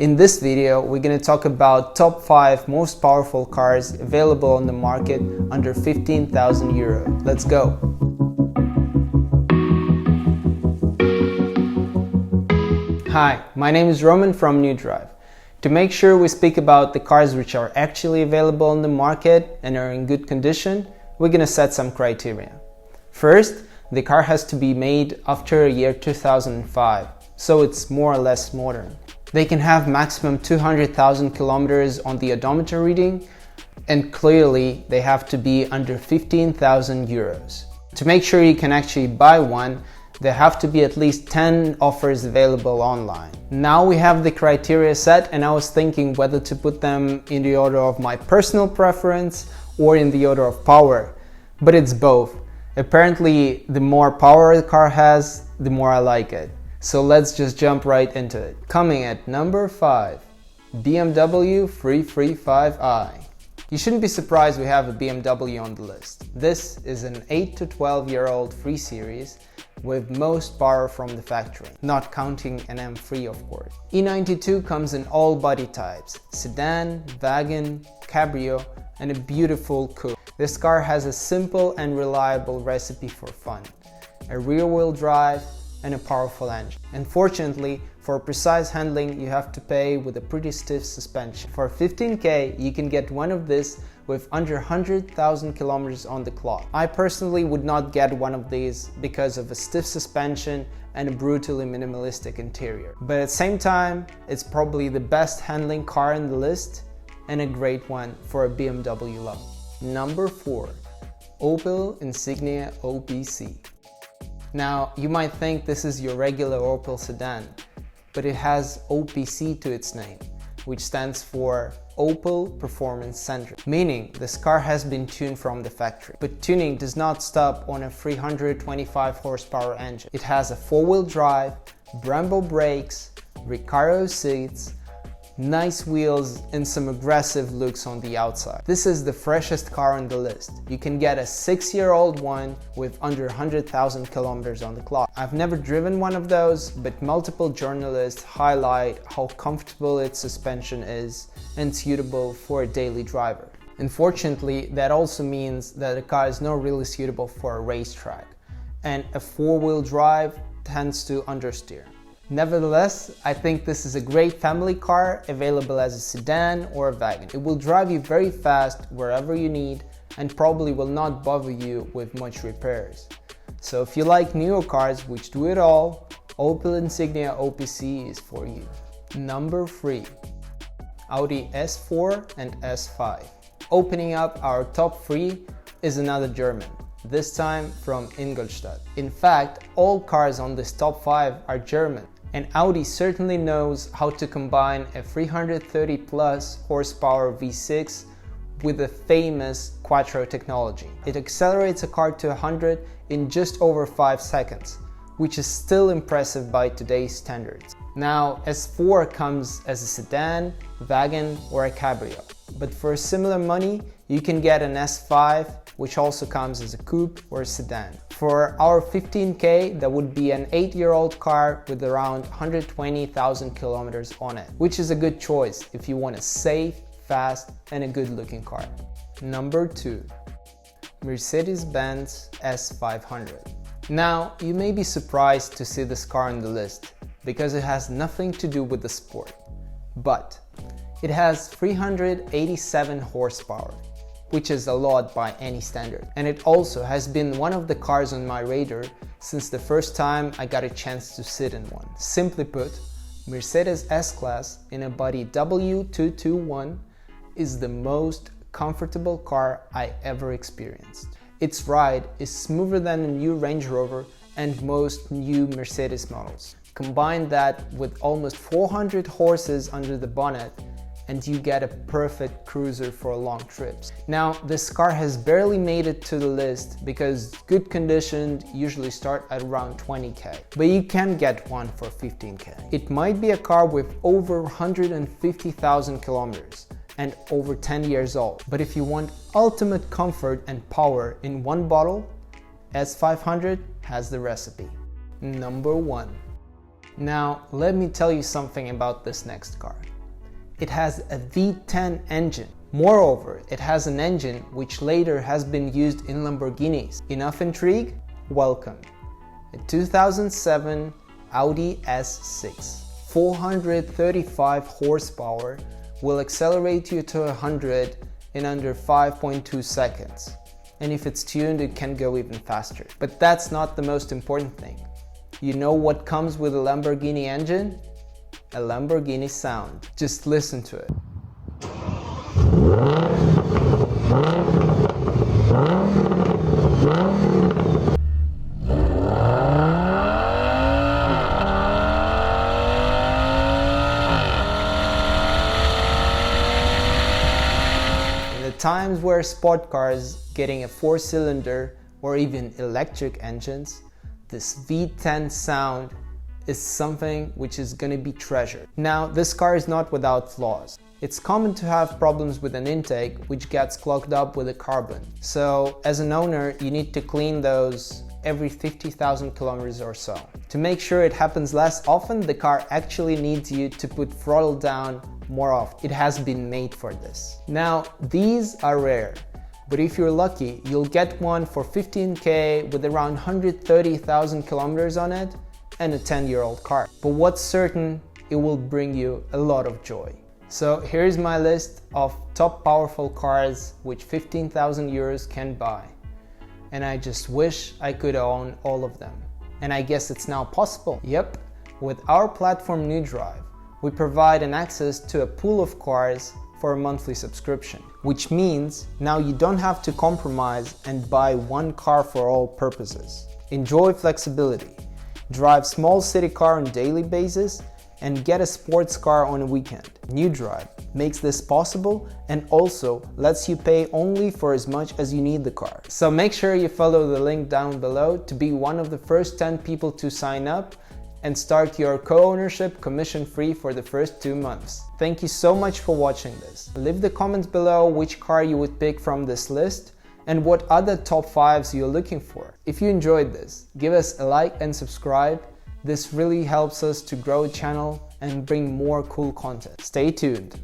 In this video, we're going to talk about top 5 most powerful cars available on the market under 15,000 euro. Let's go! Hi, my name is Roman from NewDrive. To make sure we speak about the cars which are actually available on the market and are in good condition, we're going to set some criteria. First, the car has to be made after a year 2005, so it's more or less modern. They can have maximum 200,000 kilometers on the odometer reading, and clearly they have to be under 15,000 euros. To make sure you can actually buy one, there have to be at least 10 offers available online. Now we have the criteria set, and I was thinking whether to put them in the order of my personal preference or in the order of power, but it's both. Apparently, the more power the car has, the more I like it. So let's just jump right into it. Coming at number 5, BMW 335i. You shouldn't be surprised we have a BMW on the list. This is an 8 to 12-year-old 3 Series with most power from the factory, not counting an M3 of course. E92 comes in all body types, sedan, wagon, cabrio, and a beautiful coupe. This car has a simple and reliable recipe for fun, a rear-wheel drive, and a powerful engine. Unfortunately, for precise handling you have to pay with a pretty stiff suspension. For 15k you can get one of this with under 100,000 kilometers on the clock. I personally would not get one of these because of a stiff suspension and a brutally minimalistic interior. But at the same time, it's probably the best handling car in the list and a great one for a BMW lover. Number 4, Opel Insignia OPC. Now, you might think this is your regular Opel sedan, but it has OPC to its name, which stands for Opel Performance Center, meaning this car has been tuned from the factory. But tuning does not stop on a 325 horsepower engine. It has a 4-wheel drive, Brembo brakes, Recaro seats, nice wheels, and some aggressive looks on the outside. This is the freshest car on the list. You can get a 6-year-old one with under 100,000 kilometers on the clock. I've never driven one of those, but multiple journalists highlight how comfortable its suspension is and suitable for a daily driver. Unfortunately, that also means that the car is not really suitable for a racetrack, and a 4-wheel drive tends to understeer. Nevertheless, I think this is a great family car available as a sedan or a wagon. It will drive you very fast wherever you need and probably will not bother you with much repairs. So if you like newer cars which do it all, Opel Insignia OPC is for you. Number 3, Audi S4 and S5. Opening up our top 3 is another German, this time from Ingolstadt. In fact, all cars on this top 5 are German. And Audi certainly knows how to combine a 330 plus horsepower V6 with the famous Quattro technology. It accelerates a car to 100 in just over 5 seconds, which is still impressive by today's standards. Now, S4 comes as a sedan, wagon, or a cabrio. But for similar money, you can get an S5, which also comes as a coupe or a sedan. For our 15k, that would be an 8-year-old car with around 120,000 kilometers on it, which is a good choice if you want a safe, fast, and a good-looking car. Number 2, Mercedes-Benz S500. Now, you may be surprised to see this car on the list because it has nothing to do with the sport, but it has 387 horsepower, which is a lot by any standard. And it also has been one of the cars on my radar since the first time I got a chance to sit in one. Simply put, Mercedes S-Class in a body W221 is the most comfortable car I ever experienced. Its ride is smoother than a new Range Rover and most new Mercedes models. Combine that with almost 400 horses under the bonnet, and you get a perfect cruiser for long trips. Now, this car has barely made it to the list because good conditioned usually start at around 20k, but you can get one for 15k. It might be a car with over 150,000 kilometers and over 10 years old, but if you want ultimate comfort and power in one bottle, S500 has the recipe. Number 1. Now, let me tell you something about this next car. It has a V10 engine. Moreover, it has an engine which later has been used in Lamborghinis. Enough intrigue? Welcome. A 2007 Audi S6. 435 horsepower will accelerate you to 100 in under 5.2 seconds. And if it's tuned, it can go even faster. But that's not the most important thing. You know what comes with a Lamborghini engine? A Lamborghini sound. Just listen to it. In the times where sport cars getting a 4-cylinder or even electric engines, this V10 sound is something which is going to be treasured. Now, this car is not without flaws. It's common to have problems with an intake which gets clogged up with a carbon. So, as an owner, you need to clean those every 50,000 kilometers or so. To make sure it happens less often, the car actually needs you to put throttle down more often. It has been made for this. Now, these are rare, but if you're lucky, you'll get one for 15K with around 130,000 kilometers on it and a 10-year-old car. But what's certain, it will bring you a lot of joy. So here's my list of top powerful cars which 15,000 euros can buy. And I just wish I could own all of them. And I guess it's now possible. Yep, with our platform NewDrive, we provide an access to a pool of cars for a monthly subscription. Which means now you don't have to compromise and buy one car for all purposes. Enjoy flexibility. Drive small city car on a daily basis and get a sports car on a weekend. NewDrive makes this possible and also lets you pay only for as much as you need the car. So make sure you follow the link down below to be one of the first 10 people to sign up and start your co-ownership commission-free for the first 2 months. Thank you so much for watching this. Leave the comments below which car you would pick from this list and what other top 5s you're looking for. If you enjoyed this, give us a like and subscribe. This really helps us to grow a channel and bring more cool content. Stay tuned.